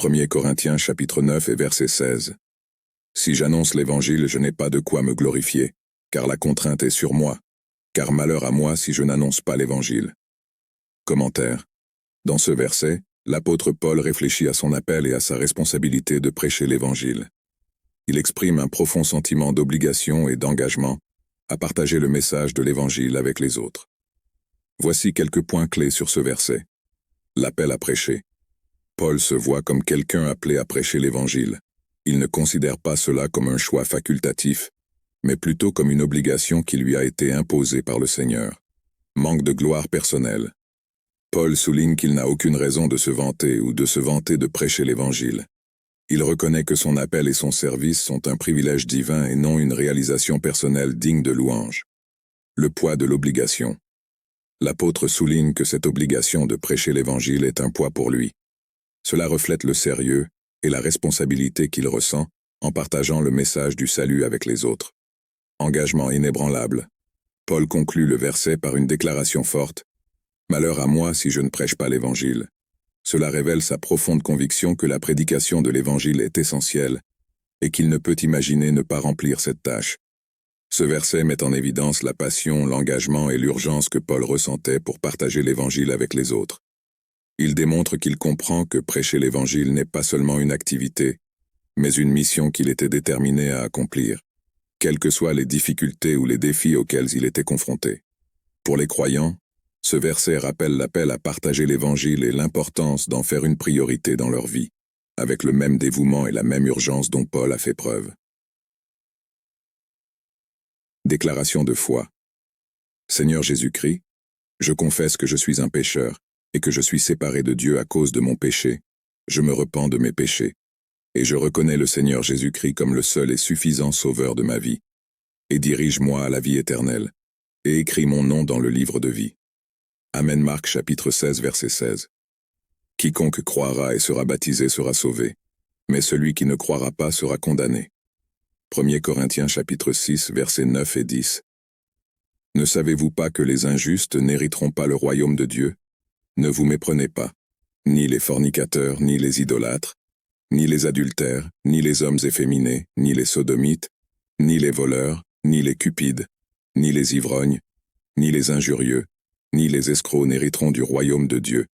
1 Corinthiens chapitre 9 et verset 16. Si j'annonce l'Évangile, je n'ai pas de quoi me glorifier, car la contrainte est sur moi, car malheur à moi si je n'annonce pas l'Évangile. Commentaire. Dans ce verset, l'apôtre Paul réfléchit à son appel et à sa responsabilité de prêcher l'Évangile. Il exprime un profond sentiment d'obligation et d'engagement à partager le message de l'Évangile avec les autres. Voici quelques points clés sur ce verset. L'appel à prêcher. Paul se voit comme quelqu'un appelé à prêcher l'Évangile. Il ne considère pas cela comme un choix facultatif, mais plutôt comme une obligation qui lui a été imposée par le Seigneur. Manque de gloire personnelle. Paul souligne qu'il n'a aucune raison de se vanter ou de se vanter de prêcher l'Évangile. Il reconnaît que son appel et son service sont un privilège divin et non une réalisation personnelle digne de louange. Le poids de l'obligation. L'apôtre souligne que cette obligation de prêcher l'Évangile est un poids pour lui. Cela reflète le sérieux et la responsabilité qu'il ressent en partageant le message du salut avec les autres. Engagement inébranlable. Paul conclut le verset par une déclaration forte. « Malheur à moi si je ne prêche pas l'Évangile ». Cela révèle sa profonde conviction que la prédication de l'Évangile est essentielle et qu'il ne peut imaginer ne pas remplir cette tâche. Ce verset met en évidence la passion, l'engagement et l'urgence que Paul ressentait pour partager l'Évangile avec les autres. Il démontre qu'il comprend que prêcher l'Évangile n'est pas seulement une activité, mais une mission qu'il était déterminé à accomplir, quelles que soient les difficultés ou les défis auxquels il était confronté. Pour les croyants, ce verset rappelle l'appel à partager l'Évangile et l'importance d'en faire une priorité dans leur vie, avec le même dévouement et la même urgence dont Paul a fait preuve. Déclaration de foi. Seigneur Jésus-Christ, je confesse que je suis un pécheur et que je suis séparé de Dieu à cause de mon péché. Je me repens de mes péchés, et je reconnais le Seigneur Jésus-Christ comme le seul et suffisant sauveur de ma vie. Et dirige-moi à la vie éternelle, et écris mon nom dans le livre de vie. Amen. Marc chapitre 16 verset 16. Quiconque croira et sera baptisé sera sauvé, mais celui qui ne croira pas sera condamné. 1 Corinthiens chapitre 6 versets 9 et 10. Ne savez-vous pas que les injustes n'hériteront pas le royaume de Dieu? Ne vous méprenez pas, ni les fornicateurs, ni les idolâtres, ni les adultères, ni les hommes efféminés, ni les sodomites, ni les voleurs, ni les cupides, ni les ivrognes, ni les injurieux, ni les escrocs n'hériteront du royaume de Dieu.